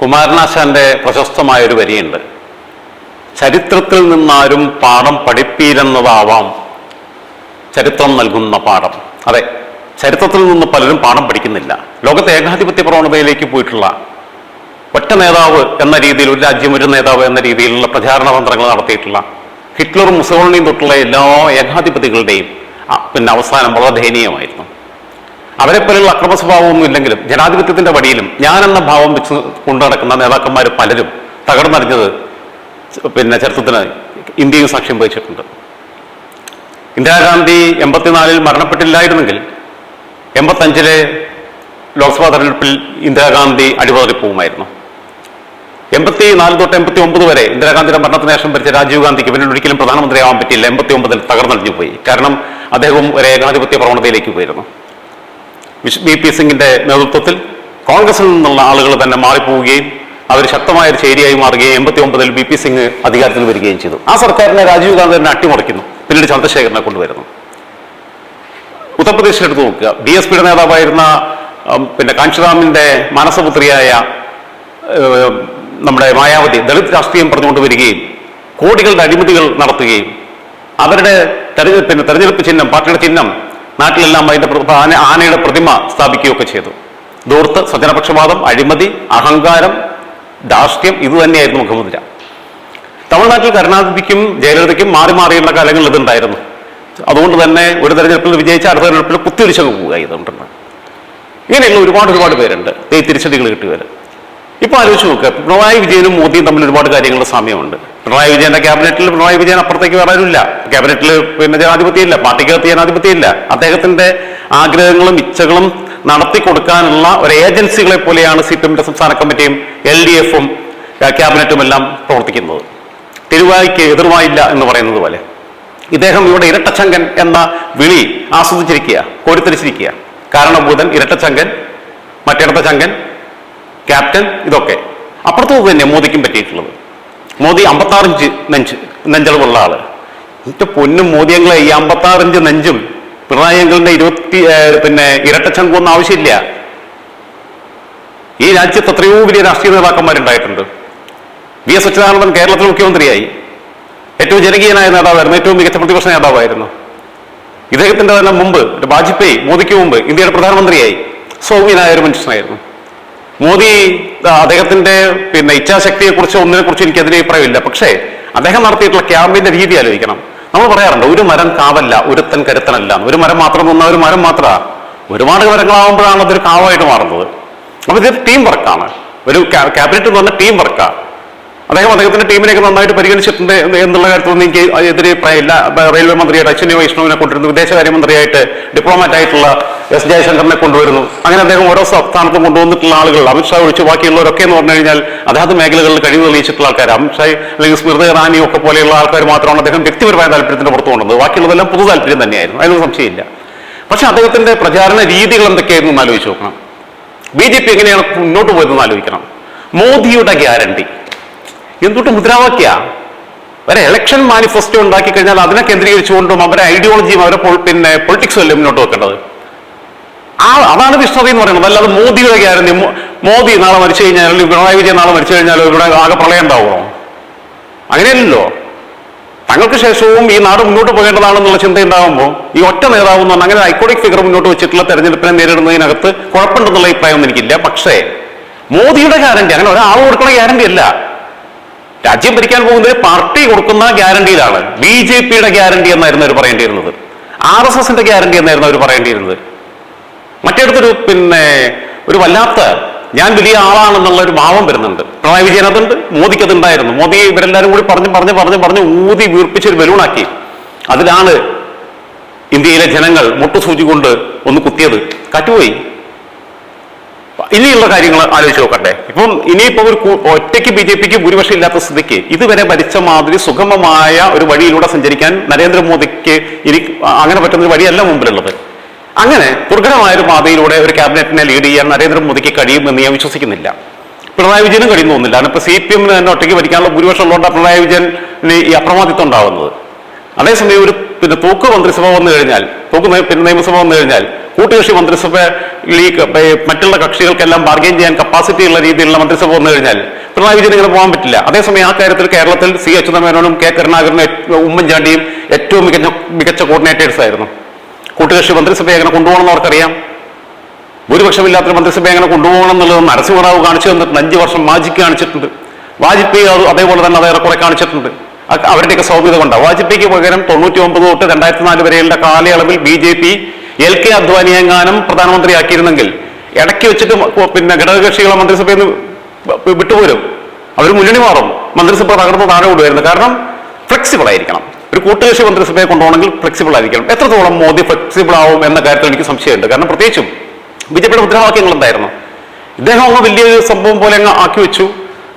കുമാരനാശാന്റെ പ്രശസ്തമായൊരു വരിയുണ്ട്. ചരിത്രത്തിൽ നിന്നാരും പാഠം പഠിപ്പീരെന്നതാവാം ചരിത്രം നൽകുന്ന പാഠം. അതെ, ചരിത്രത്തിൽ നിന്ന് പലരും പാഠം പഠിക്കുന്നില്ല. ലോകത്തെ ഏകാധിപത്യ പ്രവണതയിലേക്ക് പോയിട്ടുള്ള ഒറ്റ നേതാവ് എന്ന രീതിയിൽ, ഒരു രാജ്യം ഒരു നേതാവ് എന്ന രീതിയിലുള്ള പ്രചാരണ തന്ത്രങ്ങൾ നടത്തിയിട്ടുള്ള ഹിറ്റ്ലറും മുസോളിനിയും തൊട്ടുള്ള എല്ലാ ഏകാധിപതികളുടെയും അവസാനം വളരെ ദയനീയമായിരുന്നു. അവരെപ്പോലുള്ള അക്രമ സ്വഭാവമൊന്നും ഇല്ലെങ്കിലും ജനാധിപത്യത്തിന്റെ വടിയിലും ഞാനെന്ന ഭാവം വെച്ച് കൊണ്ടു നടക്കുന്ന നേതാക്കന്മാർ പലരും തകർന്നറിഞ്ഞത് ചരിത്രത്തിന് ഇന്ത്യയും സാക്ഷ്യം വഹിച്ചിട്ടുണ്ട്. ഇന്ദിരാഗാന്ധി 84 മരണപ്പെട്ടില്ലായിരുന്നെങ്കിൽ 85 ലോക്സഭാ തെരഞ്ഞെടുപ്പിൽ ഇന്ദിരാഗാന്ധി അടിപതറിപ്പോവുമായിരുന്നു. 84 തൊട്ട് 89 വരെ ഇന്ദിരാഗാന്ധിയുടെ മരണത്തിന് ശേഷം ഭരിച്ച രാജീവ് ഗാന്ധിക്ക് പിന്നീട് ഒരിക്കലും പ്രധാനമന്ത്രിയാവാൻ പറ്റിയില്ല. 89 തകർന്നടിഞ്ഞു പോയി. കാരണം അദ്ദേഹം ഒരു ഏകാധിപത്യ പ്രവണതയിലേക്ക് പോയിരുന്നു. VP സിംഗിന്റെ നേതൃത്വത്തിൽ കോൺഗ്രസിൽ നിന്നുള്ള ആളുകൾ തന്നെ മാറിപ്പോവുകയും അവർ ശക്തമായൊരു ചേരിയായി മാറുകയും 89 VP സിംഗ് അധികാരത്തിൽ വരികയും ചെയ്തു. ആ സർക്കാരിനെ രാജീവ് ഗാന്ധി തന്നെ അട്ടിമറിക്കുന്നു. പിന്നീട് ചന്ദ്രശേഖരനെ കൊണ്ടുവരുന്നു. ഉത്തർപ്രദേശിൽ എടുത്ത് നോക്കുക. BSPയുടെ നേതാവായിരുന്ന കാഞ്ചിറാമിന്റെ മാനസപുത്രിയായ നമ്മുടെ മായാവതി ദളിത് രാഷ്ട്രീയം പറഞ്ഞുകൊണ്ട് വരികയും കോടികളുടെ അഴിമതികൾ നടത്തുകയും അവരുടെ തെരഞ്ഞെടുപ്പ് ചിഹ്നം, പാർട്ടിയുടെ ചിഹ്നം നാട്ടിലെല്ലാം അതിന്റെ ആനയുടെ പ്രതിമ സ്ഥാപിക്കുകയൊക്കെ ചെയ്തു. ധൂർത്ത്, സ്വജനപക്ഷപാതം, അഴിമതി, അഹങ്കാരം, ധാർഷ്ട്യം, ഇതുതന്നെയായിരുന്നു മുഖമുദ്ര. തമിഴ്നാട്ടിൽ കരുണാനിധിക്കും ജയലളിതയ്ക്കും മാറി മാറിയുള്ള കാലങ്ങളിൽ ഇതുണ്ടായിരുന്നു. അതുകൊണ്ട് തന്നെ ഒരു തെരഞ്ഞെടുപ്പിൽ വിജയിച്ച അടുത്ത തെരഞ്ഞെടുപ്പിൽ കുത്തിയൊലിച്ചങ്ങ് പോവുക ചെയ്തിട്ടുണ്ട്. ഇങ്ങനെയുള്ള ഒരുപാട് പേരുണ്ട് ഈ തിരിച്ചടികൾ കിട്ടിയവർ. ഇപ്പൊ ആലോചിച്ച് നോക്കുക, പിണറായി വിജയനും മോദിയും തമ്മിൽ ഒരുപാട് കാര്യങ്ങളുടെ സാമ്യമുണ്ട്. പിണറായി വിജയന്റെ ക്യാബിനറ്റിൽ പിണറായി വിജയൻ അപ്പുറത്തേക്ക് വരാനില്ല. ക്യാബിനറ്റിൽ ജനാധിപത്യമില്ല, പാർട്ടിക്കകത്ത് ജനാധിപത്യമില്ല. അദ്ദേഹത്തിന്റെ ആഗ്രഹങ്ങളും ഇച്ഛകളും നടത്തി കൊടുക്കാനുള്ള ഒരു ഏജൻസികളെ പോലെയാണ് CPM സംസ്ഥാന കമ്മിറ്റിയും LDFും ക്യാബിനറ്റും എല്ലാം പ്രവർത്തിക്കുന്നത്. തിരുവായ്ക്ക് എതിർവായില്ല എന്ന് പറയുന്നത് പോലെ ഇദ്ദേഹം ഇവിടെ ഇരട്ടച്ചങ്കൻ എന്ന വിളി ആസ്വദിച്ചിരിക്കുക, കോരിത്തരിച്ചിരിക്കുക. കാരണഭൂതൻ, ഇരട്ടച്ചങ്കൻ, മറ്റിടത്ത ചങ്കൻ, ക്യാപ്റ്റൻ, ഇതൊക്കെ അപ്പുറത്ത് തന്നെ മോദിക്കും പറ്റിയിട്ടുള്ളത്. മോദി 56 ഇഞ്ച് നെഞ്ചളവുള്ള ആള്. എന്നിട്ട് പൊന്നും മോദിയങ്ങളെ ഈ 56 ഇഞ്ച് നെഞ്ചും പിണറായി അങ്കിളിന്റെ 20 ഇരട്ടച്ചങ്കൊന്നും ആവശ്യമില്ല. ഈ രാജ്യത്ത് എത്രയോ വലിയ രാഷ്ട്രീയ നേതാക്കന്മാരുണ്ടായിട്ടുണ്ട്. VS അച്യുതാനന്ദൻ കേരളത്തിൽ മുഖ്യമന്ത്രിയായി. ഏറ്റവും ജനകീയനായ നേതാവായിരുന്നു, ഏറ്റവും മികച്ച പ്രതിപക്ഷ നേതാവായിരുന്നു. ഇദ്ദേഹത്തിന്റെ തന്നെ മുമ്പ് വാജ്പേയി, മോദിക്ക് മുമ്പ് ഇന്ത്യയുടെ പ്രധാനമന്ത്രിയായി. സൗമ്യനായ ഒരു മനുഷ്യനായിരുന്നു മോദി. അദ്ദേഹത്തിന്റെ ഇച്ഛാശക്തിയെക്കുറിച്ചോ ഒന്നിനെക്കുറിച്ച് എനിക്ക് അതിന് അഭിപ്രായമില്ല. പക്ഷേ അദ്ദേഹം നടത്തിയിട്ടുള്ള ക്യാമ്പിന്റെ രീതി ആലോചിക്കണം. നമ്മൾ പറയാറുണ്ട്, ഒരു മരം കാവല്ല, ഒരുത്തൻ കരുത്തനല്ല. ഒരു മരം മാത്രം നിന്ന ഒരു മരം മാത്രമാണ്. ഒരുപാട് മരങ്ങളാവുമ്പോഴാണ് അതൊരു കാവായിട്ട് മാറുന്നത്. അപ്പൊ ഇത് ടീം വർക്കാണ്. ഒരു ക്യാബിനറ്റ് എന്ന് പറഞ്ഞ ടീം വർക്കാണ്. അദ്ദേഹത്തിന്റെ ടീമിനെയൊക്കെ നന്നായിട്ട് പരിഗണിച്ചിട്ടുണ്ട് എന്നുള്ള കാര്യത്തിലൊന്നും എനിക്ക് എതിരെ അഭിപ്രായമില്ല. റെയിൽവേ മന്ത്രിയായിട്ട് അശ്വിനി വൈഷ്ണവിനെ കൊണ്ടുവരുന്നു, വിദേശകാര്യമന്ത്രിയായിട്ട് ഡിപ്ലോമാറ്റ് ആയിട്ടുള്ള S ജയശങ്കറിനെ കൊണ്ടുവരുന്നു. അങ്ങനെ അദ്ദേഹം ഓരോ സ്ഥാനത്തും കൊണ്ടുവന്നിട്ടുള്ള ആളുകൾ, അമിത്ഷാ ഒഴിച്ച് ബാക്കിയുള്ളവരൊക്കെ എന്ന് പറഞ്ഞു കഴിഞ്ഞാൽ അതാത് മേഖലകളിൽ കഴിവ് തെളിയിച്ചിട്ടുള്ള ആൾക്കാർ. അമിത്ഷാ അല്ലെങ്കിൽ സ്മൃതി ഇറാനിയും ഒക്കെ പോലെയുള്ള ആൾക്കാർ മാത്രമാണ് അദ്ദേഹം വ്യക്തിപരമായ താല്പര്യത്തിന്റെ പുറത്തു കൊണ്ടത്. ബാക്കിയുള്ളതെല്ലാം പൊതു താല്പര്യം തന്നെയായിരുന്നു, അതിനൊന്നും സംശയമില്ല. പക്ഷെ അദ്ദേഹത്തിന്റെ പ്രചാരണ രീതികൾ എന്തൊക്കെയായിരുന്നു എന്ന് ആലോചിച്ച് നോക്കണം. BJP എങ്ങനെയാണ് മുന്നോട്ട് പോയതെന്ന് ആലോചിക്കണം. മോദിയുടെ ഗ്യാരണ്ടി എന്തൊട്ട് മുദ്രാവാക്യ ഒരു ഇലക്ഷൻ മാനിഫെസ്റ്റോ ഉണ്ടാക്കി കഴിഞ്ഞാൽ അതിനെ കേന്ദ്രീകരിച്ചുകൊണ്ടും അവരുടെ ഐഡിയോളജിയും അവരെ പൊളിറ്റിക്സും അല്ലേ മുന്നോട്ട് വെക്കേണ്ടത്. അതാണ് വിഷ്ണതി എന്ന് പറയുന്നത്. അല്ലാതെ മോദിയുടെ ഗ്യാരണ്ടി, മോദി നാളെ മരിച്ചു കഴിഞ്ഞാൽ അല്ലെങ്കിൽ പിണറായി വിജയൻ നാളെ മരിച്ചു കഴിഞ്ഞാലോ ഇവിടെ ആകെ പ്രളയം ഉണ്ടാവുമോ? അങ്ങനെയല്ലല്ലോ. തങ്ങൾക്ക് ശേഷവും ഈ നാട് മുന്നോട്ട് പോകേണ്ടതാണെന്നുള്ള ചിന്ത ഉണ്ടാകുമ്പോൾ ഈ ഒറ്റ നേതാവ് എന്ന് പറഞ്ഞാൽ അങ്ങനെ ഐക്കോണിക് ഫിഗർ മുന്നോട്ട് വെച്ചിട്ടുള്ള തെരഞ്ഞെടുപ്പിനെ നേരിടുന്നതിനകത്ത് കുഴപ്പമുണ്ടെന്നുള്ള അഭിപ്രായമൊന്നും എനിക്കില്ല. പക്ഷേ മോദിയുടെ ഗ്യാരണ്ടി അങ്ങനെ ഒരാൾ കൊടുക്കുന്ന ഗ്യാരണ്ടി അല്ല. രാജ്യം ഭരിക്കാൻ പോകുന്നത് പാർട്ടി കൊടുക്കുന്ന ഗ്യാരണ്ടിയിലാണ്. BJPയുടെ ഗ്യാരണ്ടി എന്നായിരുന്നു അവർ പറയേണ്ടിയിരുന്നത്. RSSന്റെ ഗ്യാരണ്ടി എന്നായിരുന്നു അവർ പറയേണ്ടിയിരുന്നത്. മറ്റേടത്തൊരു ഒരു വല്ലാത്ത ഞാൻ വലിയ ആളാണെന്നുള്ള ഒരു ഭാവം വരുന്നുണ്ട്. പിണറായി വിജയൻ അതുണ്ട്, മോദിക്ക് അതുണ്ടായിരുന്നു. മോദി ഇവരെല്ലാവരും കൂടി പറഞ്ഞ് ഊതി വീർപ്പിച്ചൊരു ബലൂണാക്കി. അതിലാണ് ഇന്ത്യയിലെ ജനങ്ങൾ മുട്ടുസൂചി കൊണ്ട് ഒന്ന് കുത്തിയത്. കാറ്റുപോയി. ഇനിയുള്ള കാര്യങ്ങൾ ആലോചിച്ച് നോക്കട്ടെ. ഇപ്പം ഇനിയിപ്പോ ഒരു ഒറ്റയ്ക്ക് BJPക്ക് ഭൂരിപക്ഷം ഇല്ലാത്ത സ്ഥിതിക്ക് ഇതുവരെ ഭരിച്ച മാതിരി സുഗമമായ ഒരു വഴിയിലൂടെ സഞ്ചരിക്കാൻ നരേന്ദ്രമോദിക്ക് ഇനി അങ്ങനെ പറ്റുന്ന ഒരു വഴിയല്ല മുമ്പിലുള്ളത്. അങ്ങനെ ദുർഘടമായൊരു പാതയിലൂടെ ഒരു ക്യാബിനറ്റിനെ ലീഡ് ചെയ്യാൻ നരേന്ദ്രമോദിക്ക് കഴിയുമെന്ന് ഞാൻ വിശ്വസിക്കുന്നില്ല. പിണറായി വിജയനും കഴിയുന്നൊന്നുമില്ല. അതിപ്പോ CPM തന്നെ ഒറ്റയ്ക്ക് ഭരിക്കാനുള്ള ഭൂരിപക്ഷം ഉള്ളതുകൊണ്ടാണ് പിണറായി വിജയന് ഈ അപ്രമാദിത്വം ഉണ്ടാവുന്നത്. അതേസമയം ഒരു തൂക്ക് മന്ത്രിസഭ വന്നു കഴിഞ്ഞാൽ, നിയമസഭ വന്നു കഴിഞ്ഞാൽ കൂട്ടുകക്ഷി മന്ത്രിസഭയിലേക്ക് മറ്റുള്ള കക്ഷികൾക്കെല്ലാം ബാർഗെയിൻ ചെയ്യാൻ കപ്പാസിറ്റി ഉള്ള രീതിയിലുള്ള മന്ത്രിസഭ വന്നു കഴിഞ്ഞാൽ പിണറായി വിജയൻ ഇങ്ങനെ പോകാൻ പറ്റില്ല. അതേസമയം ആ കാര്യത്തിൽ കേരളത്തിൽ സി അച്യുതമേനോനും കെ കരുണാകരനും ഉമ്മൻചാണ്ടിയും ഏറ്റവും മികച്ച കോർഡിനേറ്റേഴ്സ് ആയിരുന്നു. കൂട്ടുകക്ഷി മന്ത്രിസഭയെ എങ്ങനെ കൊണ്ടുപോകണമെന്ന് അവർക്കറിയാം. ഭൂരിപക്ഷമില്ലാത്തൊരു മന്ത്രിസഭയെ എങ്ങനെ കൊണ്ടുപോകണം എന്നുള്ളത് നരസിംഹറാവു കാണിച്ചു തന്നിട്ടുണ്ട്. 5 വർഷം മാജിക്ക് കാണിച്ചിട്ടുണ്ട്. വാജ്പേയി അതേപോലെ തന്നെ അതേറെ കുറെ കാണിച്ചിട്ടുണ്ട്. അവരുടെയൊക്കെ സൗമ്യത കൊണ്ടാണ്. വാജ്പേയിക്ക് പകരം 99 തൊട്ട് 2004 വരെയുള്ള കാലയളവിൽ BJP LK അദ്വാനിയെങ്ങാനും പ്രധാനമന്ത്രിയാക്കിയിരുന്നെങ്കിൽ ഇടയ്ക്ക് വെച്ചിട്ട് പിന്നെ ഘടകകക്ഷികളെ മന്ത്രിസഭയിൽ നിന്ന് വിട്ടുപോരും. അവർ മുന്നണി മാറും, മന്ത്രിസഭ തകർന്ന് താഴെ വിടുമായിരുന്നു. കാരണം ഫ്ലെക്സിബിൾ ആയിരിക്കണം. ഒരു കൂട്ടുകക്ഷി മന്ത്രിസഭയെ കൊണ്ടുപോകണമെങ്കിൽ ഫ്ലെക്സിബിൾ ആയിരിക്കണം. എത്രത്തോളം മോദി ഫ്ലെക്സിബിൾ ആവും എന്ന കാര്യത്തിൽ എനിക്ക് സംശയമുണ്ട്. കാരണം പ്രത്യേകിച്ചും BJPയുടെ മുദ്രാവാക്യങ്ങൾ എന്തായിരുന്നു? ഇദ്ദേഹം അങ്ങ് വലിയ സംഭവം പോലെ അങ്ങ് ആക്കി വെച്ചു.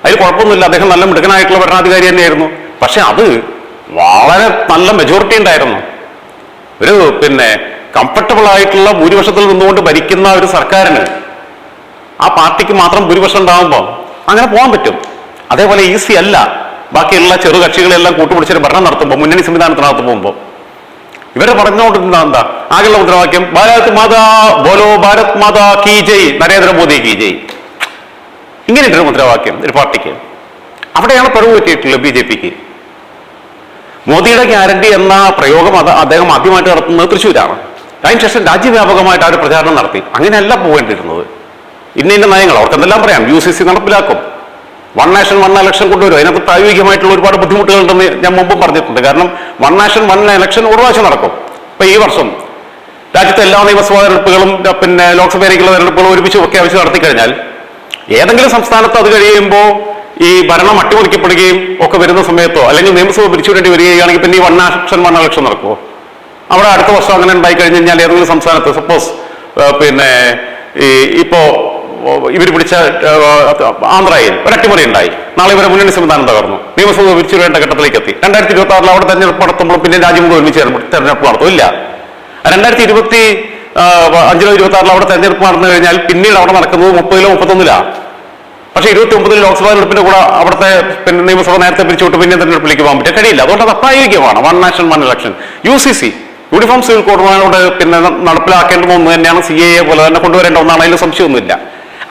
അതിൽ കുഴപ്പമൊന്നുമില്ല, അദ്ദേഹം നല്ല മിടുക്കനായിട്ടുള്ള ഭരണാധികാരി തന്നെയായിരുന്നു. പക്ഷെ അത് വളരെ നല്ല മെജോറിറ്റി ഉണ്ടായിരുന്നു. ഒരു പിന്നെ കംഫർട്ടബിൾ ആയിട്ടുള്ള ഭൂരിപക്ഷത്തിൽ നിന്നുകൊണ്ട് ഭരിക്കുന്ന ഒരു സർക്കാരിന് ആ പാർട്ടിക്ക് മാത്രം ഭൂരിപക്ഷം ഉണ്ടാകുമ്പോൾ അങ്ങനെ പോകാൻ പറ്റും. അതേപോലെ ഈസി അല്ല ബാക്കിയുള്ള ചെറു കക്ഷികളെല്ലാം കൂട്ടുപിടിച്ചൊരു ഭരണം നടത്തുമ്പോൾ, മുന്നണി സംവിധാനത്തിനകത്ത് പോകുമ്പോൾ. ഇവരെ പറഞ്ഞുകൊണ്ടിരുന്ന എന്താ ആകെയുള്ള മുദ്രാവാക്യം? ഭാരത് മാതാ ബോലോ, ഭാരത് മാതാ കീ ജയ്, നരേന്ദ്രമോദി കീ ജയ്. ഇങ്ങനെയൊരു മുദ്രാവാക്യം ഒരു പാർട്ടിക്ക്. അവിടെയാണ് പിഴവ് പറ്റിയിട്ടുള്ളത് BJPക്ക്. മോദിയുടെ ഗ്യാരണ്ടി എന്ന പ്രയോഗം അദ്ദേഹം ആദ്യമായിട്ട് നടത്തുന്നത് തൃശ്ശൂരാണ്. അതിനുശേഷം രാജ്യവ്യാപകമായിട്ട് അവർ പ്രചാരണം നടത്തി. അങ്ങനെയല്ല പോകേണ്ടിയിരുന്നത്. ഇന്ന നയങ്ങൾ അവർക്ക് എന്തെല്ലാം പറയാം. UCC നടപ്പിലാക്കും, 1 നേഷൻ 1 ഇലക്ഷൻ കൊണ്ടുവരും. അതിനകത്ത് പ്രായോഗികമായിട്ടുള്ള ഒരുപാട് ബുദ്ധിമുട്ടുകളുണ്ടെന്ന് ഞാൻ മുമ്പും പറഞ്ഞിട്ടുണ്ട്. കാരണം 1 നേഷൻ 1 ഇലക്ഷൻ ഒരു പ്രാവശ്യം നടക്കും. ഇപ്പൊ ഈ വർഷം രാജ്യത്തെ എല്ലാ നിയമസഭാ തെരഞ്ഞെടുപ്പുകളും പിന്നെ ലോക്സഭയിലേക്കുള്ള തെരഞ്ഞെടുപ്പുകളും ഒരുമിച്ച് പ്രഖ്യാപിച്ച് നടത്തി കഴിഞ്ഞാൽ ഏതെങ്കിലും സംസ്ഥാനത്ത് അത് കഴിയുമ്പോൾ ഈ ഭരണം അട്ടിമറിക്കപ്പെടുകയും ഒക്കെ വരുന്ന സമയത്തോ അല്ലെങ്കിൽ നിയമസഭ പിരിച്ചുവിടേണ്ടി വരികയാണെങ്കിൽ പിന്നെ ഈ 1 നേഷൻ 1 ഇലക്ഷൻ നടക്കുമോ? അവിടെ അടുത്ത വർഷം അങ്ങനെ ഉണ്ടായി കഴിഞ്ഞ് കഴിഞ്ഞാൽ ഏതെങ്കിലും സംസ്ഥാനത്ത് സപ്പോസ് പിന്നെ ഇപ്പോ ഇവർ പിടിച്ച ആന്ധ്രയിൽ ഒരു അട്ടിമറി ഉണ്ടായി, നാളെ ഇവരെ മുന്നണി സംവിധാനം തകർന്നു, നിയമസഭ പിരിച്ചുവിടേണ്ട ഘട്ടത്തിലേക്ക് എത്തി. 2026 അവിടെ തെരഞ്ഞെടുപ്പ് നടത്തുമ്പോൾ പിന്നെ രാജ്യം കൂടെ ഒരുമിച്ച് തെരഞ്ഞെടുപ്പ് നടത്തും ഇല്ല. 2025 26 അവിടെ തെരഞ്ഞെടുപ്പ് നടന്നു കഴിഞ്ഞാൽ പിന്നീട് അവിടെ നടക്കുന്നത് 30 31 പക്ഷേ 29 ലോക്സഭാ തെരഞ്ഞെടുപ്പിന്റെ കൂടെ അവിടുത്തെ പിന്നെ നിയമസഭ നേരത്തെ പിരിച്ചുവിട്ട് പിന്നെ തെരഞ്ഞെടുപ്പിലേക്ക് പോകാൻ പറ്റും, കഴിയില്ല. അതുകൊണ്ട് അത് അപ്രായോഗികമാണ് 1 nation 1 election. UCC uniform civil കോഡിനോട് പിന്നെ നടപ്പിലാക്കേണ്ടുന്ന ഒന്ന് തന്നെയാണ്. CAA പോലെ തന്നെ കൊണ്ടുവരേണ്ട ഒന്നാണ്, അതിൽ സംശയമൊന്നുമില്ല.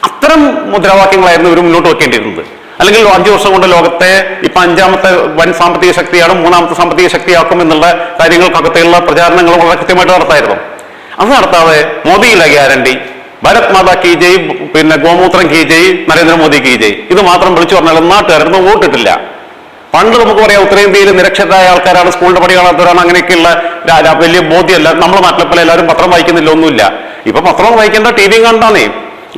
അത്തരം മുദ്രാവാക്യങ്ങളായിരുന്നു ഇവർ മുന്നോട്ട് വെക്കേണ്ടിയിരുന്നത്. അല്ലെങ്കിൽ 5 വർഷം കൊണ്ട് ലോകത്തെ ഇപ്പൊ 5ാമത്തെ വൻ സാമ്പത്തിക ശക്തിയാണ്, 3ാമത്തെ സാമ്പത്തിക ശക്തിയാക്കും എന്നുള്ള കാര്യങ്ങൾക്കകത്തുള്ള പ്രചാരണങ്ങൾ വളരെ കൃത്യമായിട്ട് നടത്തായിരുന്നു. അത് നടത്താതെ മോദിയുടെ ഗ്യാരണ്ടി, ഭാരത് മാതാ കീ ജയ്, പിന്നെ ഗോമൂത്രം കീ ജയ്, നരേന്ദ്രമോദി കീ ജയ്, ഇത് മാത്രം വിളിച്ചു പറഞ്ഞാൽ നാട്ടുകാരൊന്നും വോട്ടിട്ടില്ല. പണ്ട് നമുക്ക് പറയാം ഉത്തരേന്ത്യയിൽ നിരക്ഷരായ ആൾക്കാരാണ്, സ്കൂളിന്റെ പണി കാണാത്തവരാണ്, അങ്ങനെയൊക്കെയുള്ള വലിയ ബോധ്യമല്ല. നമ്മുടെ നാട്ടിലെ പോലെ എല്ലാവരും പത്രം വായിക്കുന്നില്ല, ഒന്നുമില്ല. ഇപ്പൊ പത്രം വായിക്കേണ്ട TV കണ്ടാന്നേ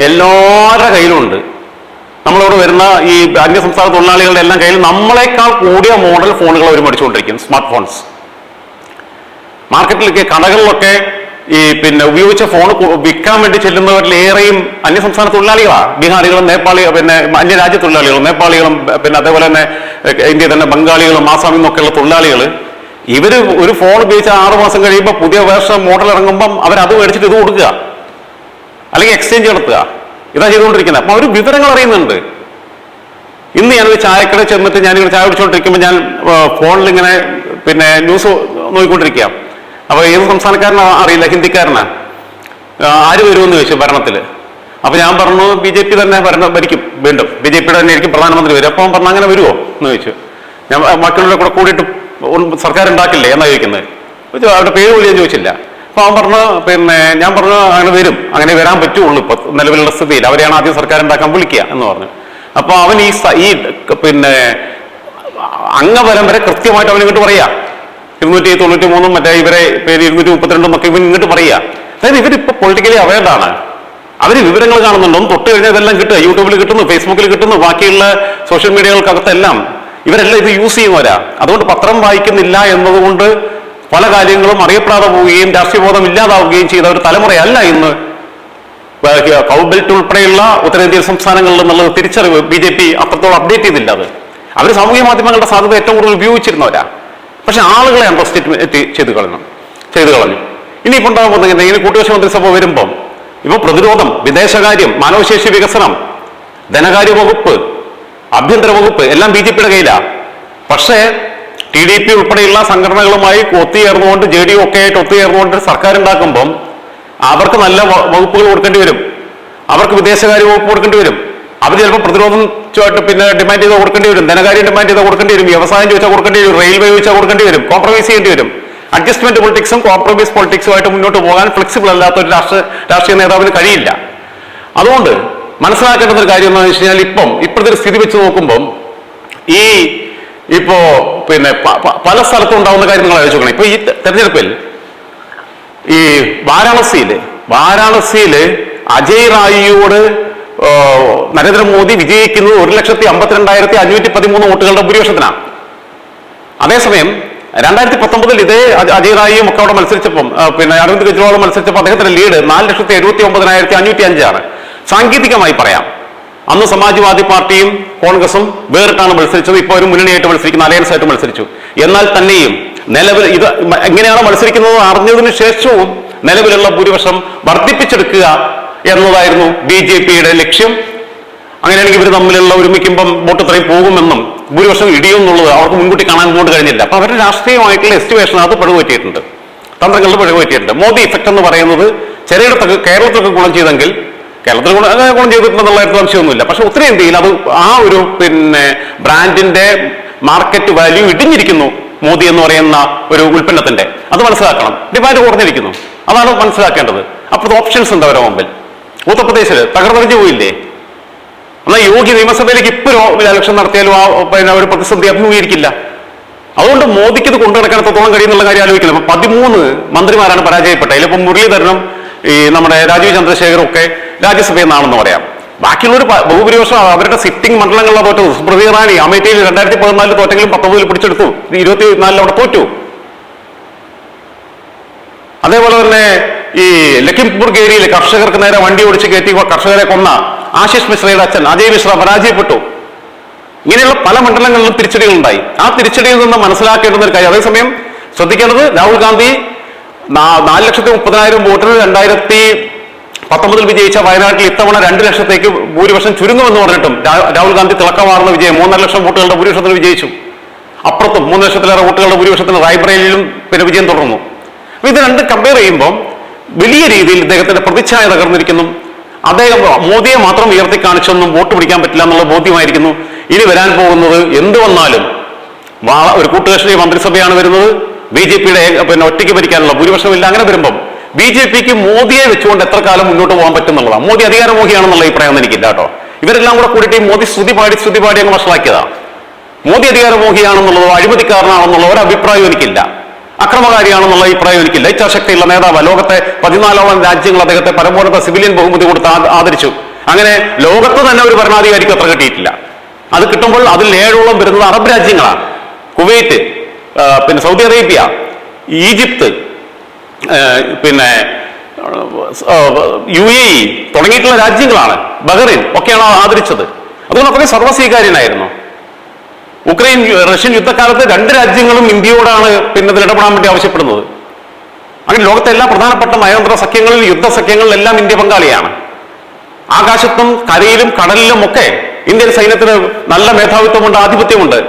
എല്ലാവരുടെ കയ്യിലുണ്ട്. നമ്മളിവിടെ വരുന്ന ഈ അന്യസംസ്ഥാന തൊഴിലാളികളുടെ എല്ലാം കയ്യിൽ നമ്മളെക്കാൾ കൂടിയ മോഡൽ ഫോണുകൾ അവർ മേടിച്ചുകൊണ്ടിരിക്കും, സ്മാർട്ട് ഫോൺസ്. മാർക്കറ്റിലൊക്കെ കടകളിലൊക്കെ ഈ പിന്നെ ഉപയോഗിച്ച ഫോൺ വിൽക്കാൻ വേണ്ടി ചെല്ലുന്നവരിലേറെയും അന്യസംസ്ഥാന തൊഴിലാളികളാണ്. ബീഹാറികളും പിന്നെ അന്യരാജ്യ തൊഴിലാളികളും നേപ്പാളികളും പിന്നെ അതേപോലെ തന്നെ ഇന്ത്യയിൽ തന്നെ ബംഗാളികളും ആസാമിൽ നിന്നൊക്കെയുള്ള തൊഴിലാളികൾ. ഇവര് ഒരു ഫോൺ ഉപയോഗിച്ച 6 മാസം കഴിയുമ്പോൾ പുതിയ വേർഷൻ മോഡൽ ഇറങ്ങുമ്പം അവരത് മേടിച്ചിട്ട് ഇത് കൊടുക്കുക, അല്ലെങ്കിൽ എക്സ്ചേഞ്ച് നടത്തുക. ഇതാ ചെയ്തുകൊണ്ടിരിക്കുന്നത്. അപ്പൊ അവർ വിവരങ്ങൾ അറിയുന്നുണ്ട്. ഇന്ന് ഞാനൊരു ചായക്കട ചെന്നിട്ട് ഞാനിങ്ങനെ ചായ കുടിച്ചുകൊണ്ടിരിക്കുമ്പോൾ ഞാൻ ഫോണിൽ ഇങ്ങനെ പിന്നെ ന്യൂസ് നോക്കിക്കൊണ്ടിരിക്കുക. അപ്പൊ ഏത് സംസ്ഥാനക്കാരനാ അറിയില്ല, ഹിന്ദിക്കാരനാ, ആര് വരുമെന്ന് ചോദിച്ചു ഭരണത്തിൽ. അപ്പൊ ഞാൻ പറഞ്ഞു BJP തന്നെ ഭരിക്കും, വീണ്ടും BJPയുടെ തന്നെ ആയിരിക്കും പ്രധാനമന്ത്രി വരും. അപ്പം പറഞ്ഞു അങ്ങനെ വരുമോ എന്ന് ചോദിച്ചു. ഞാൻ മക്കളുടെ കൂടെ കൂടിയിട്ട് സർക്കാർ ഉണ്ടാക്കില്ലേ എന്നാ ചോദിക്കുന്നത്. അവരുടെ പേര് പോലും ഞാൻ ചോദിച്ചില്ല. അപ്പൊ അവൻ പറഞ്ഞു പിന്നെ ഞാൻ പറഞ്ഞു അങ്ങനെ വരും, അങ്ങനെ വരാൻ പറ്റുള്ളൂ ഇപ്പൊ നിലവിലുള്ള സ്ഥിതിയിൽ, അവരെയാണ് ആദ്യം സർക്കാർ ഉണ്ടാക്കാൻ വിളിക്കുക എന്ന് പറഞ്ഞു. അപ്പൊ അവൻ ഈ പിന്നെ അംഗബലം വരെ കൃത്യമായിട്ട് അവൻ ഇങ്ങോട്ട് പറയാ. 293 മറ്റേ ഇവരെ പേര് 232 എന്നൊക്കെ ഇവൻ ഇങ്ങോട്ട് പറയാ. അതായത് ഇവരിപ്പോ പൊളിറ്റിക്കലി അവയർഡാണ്. അവര് വിവരങ്ങൾ കാണുന്നുണ്ട്. ഒന്ന് തൊട്ട് കഴിഞ്ഞാൽ ഇതെല്ലാം കിട്ടുക, യൂട്യൂബിൽ കിട്ടുന്നു, ഫേസ്ബുക്കിൽ കിട്ടുന്നു, ബാക്കിയുള്ള സോഷ്യൽ മീഡിയകൾക്കകത്തെല്ലാം ഇവരെല്ലാം ഇത് യൂസ് ചെയ്യുന്നവരാ. അതുകൊണ്ട് പത്രം വായിക്കുന്നില്ല എന്നതുകൊണ്ട് പല കാര്യങ്ങളും അറിയപ്പെടാതെ പോവുകയും രാഷ്ട്രീയബോധം ഇല്ലാതാവുകയും ചെയ്ത ഒരു തലമുറയല്ല ഇന്ന് കൗബെൽറ്റ് ഉൾപ്പെടെയുള്ള ഉത്തരേന്ത്യൻ സംസ്ഥാനങ്ങളിൽ നിന്നുള്ളത് തിരിച്ചറിവ് BJP അത്രത്തോളം അപ്ഡേറ്റ് ചെയ്തില്ല. അത് അവർ സാമൂഹ്യ മാധ്യമങ്ങളുടെ സാധ്യത ഏറ്റവും കൂടുതൽ ഉപയോഗിച്ചിരുന്നവരാ. പക്ഷെ ആളുകളെ അണ്ടർസ്റ്റിമേറ്റ് ചെയ്തു കളഞ്ഞു. ഇനിയിപ്പോൾ ഉണ്ടാകാൻ പോകുന്നത് ഇങ്ങനെ കൂട്ടുകക്ഷി മന്ത്രിസഭ വരുമ്പം ഇപ്പൊ പ്രതിരോധം, വിദേശകാര്യം, മാനവശേഷി വികസനം, ധനകാര്യ വകുപ്പ്, ആഭ്യന്തര വകുപ്പ് എല്ലാം BJPയുടെ കയ്യിലാണ്. പക്ഷേ TDP ഉൾപ്പെടെയുള്ള സംഘടനകളുമായി ഒത്തുചേർന്നുകൊണ്ട് JDU ഒക്കെ ആയിട്ട് ഒത്തുചേർന്നുകൊണ്ട് സർക്കാർ ഉണ്ടാക്കുമ്പം അവർക്ക് നല്ല വകുപ്പുകൾ കൊടുക്കേണ്ടി വരും, അവർക്ക് വിദേശകാര്യ വകുപ്പ് കൊടുക്കേണ്ടി വരും, അവർ ചിലപ്പോൾ പ്രതിരോധം പിന്നെ ഡിമാൻഡ് ചെയ്താൽ കൊടുക്കേണ്ടി വരും, ധനകാര്യം ഡിമാൻഡ് ചെയ്താൽ കൊടുക്കേണ്ടി വരും, വ്യവസായം ചോദിച്ചാൽ കൊടുക്കേണ്ടി വരും, റെയിൽവേ ചോദിച്ചാൽ കൊടുക്കേണ്ടി വരും, കോംപ്രമൈസ് ചെയ്യേണ്ടി വരും. അഡ്ജസ്റ്റ്മെന്റ് പൊളിറ്റിക്സും കോംപ്രമൈസ് പൊളിറ്റിക്സുമായിട്ട് മുന്നോട്ട് പോകാൻ ഫ്ലെക്സിബിൾ അല്ലാത്ത ഒരു രാഷ്ട്രീയ നേതാവിന് കഴിയില്ല. അതുകൊണ്ട് മനസ്സിലാക്കേണ്ടുന്ന ഒരു കാര്യം എന്താണെന്ന് വെച്ച് കഴിഞ്ഞാൽ ഇപ്പോഴത്തെ ഒരു സ്ഥിതി വെച്ച് നോക്കുമ്പോൾ ഇപ്പോ പിന്നെ പല സ്ഥലത്തും ഉണ്ടാവുന്ന കാര്യം നിങ്ങൾ ആലോചിക്കണം. ഇപ്പൊ ഈ തെരഞ്ഞെടുപ്പിൽ ഈ വാരാണസിയില് അജയ് റായിയോട് നരേന്ദ്രമോദി വിജയിക്കുന്നത് 1,52,513 വോട്ടുകളുടെ ഭൂരിപക്ഷത്തിനാണ്. അതേസമയം 2019 ഇതേ അജയ് റായിയും ഒക്കെ അവിടെ മത്സരിച്ചപ്പം പിന്നെ അരവിന്ദ് കെജ്രിവാളും മത്സരിച്ചപ്പോൾ അദ്ദേഹത്തിന്റെ ലീഡ് 4,79,505 സാങ്കേതികമായി പറയാം. അന്ന് സമാജ്വാദി പാർട്ടിയും കോൺഗ്രസും വേറിട്ടാണ് മത്സരിച്ചത്. ഇപ്പോൾ ഒരു മുന്നണിയായിട്ട് മത്സരിക്കുന്ന അലയൻസ് ആയിട്ട് മത്സരിച്ചു. എന്നാൽ തന്നെയും നിലവിൽ ഇത് എങ്ങനെയാണ് മത്സരിക്കുന്നത് അറിഞ്ഞതിന് ശേഷവും നിലവിലുള്ള ഭൂരിപക്ഷം വർദ്ധിപ്പിച്ചെടുക്കുക എന്നതായിരുന്നു BJPയുടെ ലക്ഷ്യം. അങ്ങനെയാണെങ്കിൽ ഇവർ തമ്മിലുള്ള ഒരുമിക്കുമ്പം വോട്ട് ഇത്രയും പോകുമെന്നും ഭൂരിപക്ഷം ഇടിയുമെന്നുള്ളത് അവർക്ക് മുൻകൂട്ടി കാണാൻ കൊണ്ട് കഴിഞ്ഞില്ല. അപ്പൊ അവരുടെ രാഷ്ട്രീയമായിട്ടുള്ള എസ്റ്റിമേഷനകത്ത് പിഴവുപറ്റിയിട്ടുണ്ട്, തന്ത്രങ്ങളിൽ പിഴവുപറ്റിയിട്ടുണ്ട്. മോദി ഇഫക്റ്റ് എന്ന് പറയുന്നത് ചിലയിടത്തൊക്കെ കേരളത്തിലൊക്കെ ഗുണം ചെയ്തെങ്കിൽ കേരളത്തിൽ ഗുണം ചെയ്തിട്ടുണ്ടെന്നുള്ള സംശയമൊന്നുമില്ല. പക്ഷെ ഉത്തരേന്ത്യയിൽ അത് ആ ഒരു പിന്നെ ബ്രാൻഡിന്റെ മാർക്കറ്റ് വാല്യൂ ഇടിഞ്ഞിരിക്കുന്നു മോദി എന്ന് പറയുന്ന ഒരു ഉൽപ്പന്നത്തിന്റെ. അത് മനസ്സിലാക്കണം. ഡിമാൻഡ് കുറഞ്ഞിരിക്കുന്നു, അതാണ് മനസ്സിലാക്കേണ്ടത്. അപ്പോൾ ഓപ്ഷൻസ് ഉണ്ട് അവരുടെ മുമ്പിൽ. ഉത്തർപ്രദേശിൽ തകർന്നടിഞ്ഞു പോയില്ലേ? എന്നാൽ യോഗി നിയമസഭയിലേക്ക് ഇപ്പോഴും ഇലക്ഷൻ നടത്തിയാലും പിന്നെ ഒരു പ്രതിസന്ധി അഭിമുഖീകരിക്കില്ല. അതുകൊണ്ട് മോദിക്ക് ഇത് കൊണ്ടുനടക്കാൻ എത്രത്തോളം കഴിയുന്നുള്ള കാര്യം ആലോചിക്കുന്നത്. 13 മന്ത്രിമാരാണ് പരാജയപ്പെട്ടത്. അതിലിപ്പം മുരളീധരനും നമ്മുടെ രാജീവ് ചന്ദ്രശേഖറും ഒക്കെ രാജ്യസഭയിൽ നിന്നാണെന്ന് പറയാം. ബാക്കിയുള്ളൊരു ബഹുഭൂരിപക്ഷം അവരുടെ സിറ്റിംഗ് മണ്ഡലങ്ങളിലാണ് തോറ്റത്. സ്മൃതി ഇറാനി അമേഠിയിൽ 2014 തോറ്റെങ്കിലും 19 പിടിച്ചെടുത്തു, 24 അവിടെ തോറ്റു. അതേപോലെ തന്നെ ഈ ലഖിംപൂർ ഖേരിയിൽ കർഷകർക്ക് നേരെ വണ്ടി ഓടിച്ച് കയറ്റി കർഷകരെ കൊന്ന ആശിഷ് മിശ്രയുടെ അച്ഛൻ അജയ് മിശ്ര പരാജയപ്പെട്ടു. ഇങ്ങനെയുള്ള പല മണ്ഡലങ്ങളിലും തിരിച്ചടികളുണ്ടായി. ആ തിരിച്ചടിയിൽ നിന്ന് മനസ്സിലാക്കേണ്ടുന്ന ഒരു കാര്യം. അതേസമയം ശ്രദ്ധിക്കേണ്ടത് രാഹുൽ ഗാന്ധി 4,30,000 വോട്ടിന് 2019 വിജയിച്ച വയനാട്ടിൽ ഇത്തവണ 2 ലക്ഷത്തേക്ക് ഭൂരിപക്ഷം ചുരുങ്ങുമെന്ന് പറഞ്ഞിട്ടും രാഹുൽ ഗാന്ധി തിളക്കമാർന്ന വിജയം 3.5 ലക്ഷം വോട്ടുകളുടെ ഭൂരിപക്ഷത്തിന് വിജയിച്ചു. അപ്പുറത്തും 3 ലക്ഷത്തിലേറെ വോട്ടുകളുടെ ഭൂരിപക്ഷത്തിന് റായ്ബറേലിയിലും പിന്നെ വിജയം തുടർന്നു. അപ്പൊ ഇത് രണ്ടും കമ്പയർ ചെയ്യുമ്പോൾ വലിയ രീതിയിൽ ഇദ്ദേഹത്തിന്റെ പ്രതിച്ഛായ തകർന്നിരിക്കുന്നു. അദ്ദേഹം മോദിയെ മാത്രം ഉയർത്തി കാണിച്ചൊന്നും വോട്ട് പിടിക്കാൻ പറ്റില്ല എന്നുള്ള ബോധ്യമായിരിക്കുന്നു. ഇനി വരാൻ പോകുന്നത് എന്ത് വന്നാലും ഒരു കൂട്ടുകക്ഷി മന്ത്രിസഭയാണ് വരുന്നത്. BJPയുടെ പിന്നെ ഒറ്റയ്ക്ക് ഭരിക്കാനുള്ള ഭൂരിപക്ഷമില്ല. അങ്ങനെ വരുമ്പം BJPക്ക് മോദിയെ വെച്ചുകൊണ്ട് എത്ര കാലം മുന്നോട്ട് പോകാൻ പറ്റുന്നുള്ളതാണ്. മോദി അധികാരമോഹിയാണെന്നുള്ള അഭിപ്രായമൊന്നും എനിക്കില്ല കേട്ടോ. ഇവരെല്ലാം കൂടെ കൂടിയിട്ട് മോദി സ്തുതി പാടി അങ്ങ് വഷളാക്കിയതാണ്. മോദി അധികാരമോഹിയാണെന്നുള്ളതോ അഴിമതിക്കാരനാണെന്നുള്ളതോ ഒരു അഭിപ്രായം എനിക്കില്ല. അക്രമകാരിയാണെന്നുള്ള അഭിപ്രായം എനിക്കില്ല. ഇച്ഛാശക്തിയുള്ള നേതാവ്. ലോകത്തെ 14ഓളം രാജ്യങ്ങൾ അദ്ദേഹത്തെ പരമോന്നത സിവിലിയൻ ബഹുമതി കൊടുത്ത് ആദരിച്ചു. അങ്ങനെ ലോകത്ത് തന്നെ ഒരു ഭരണാധികാരിക്ക് അത്ര കിട്ടിയിട്ടില്ല. അത് കിട്ടുമ്പോൾ അതിൽ 7ഓളം വരുന്നത് അറബ് രാജ്യങ്ങളാണ്. കുവൈറ്റ്, പിന്നെ സൗദി അറേബ്യ, ഈജിപ്ത്, പിന്നെ UAE തുടങ്ങിയിട്ടുള്ള രാജ്യങ്ങളാണ്. ബഹ്റൈൻ ഒക്കെയാണ് ആദരിച്ചത്. അതുകൊണ്ട് അത്രയും സർവ്വസ്വീകാര്യനായിരുന്നു. ഉക്രൈൻ റഷ്യൻ യുദ്ധകാലത്ത് 2 രാജ്യങ്ങളും ഇന്ത്യയോടാണ് പിന്നെ ഇടപെടാൻ വേണ്ടി ആവശ്യപ്പെടുന്നത്. അങ്ങനെ ലോകത്തെ എല്ലാ പ്രധാനപ്പെട്ട നയതന്ത്ര സഖ്യങ്ങളിൽ യുദ്ധസഖ്യങ്ങളിലെല്ലാം ഇന്ത്യ പങ്കാളിയാണ്. ആകാശത്തും കരയിലും കടലിലും ഒക്കെ ഇന്ത്യൻ സൈന്യത്തിന് നല്ല മേധാവിത്വമുണ്ട്, ആധിപത്യമുണ്ട്.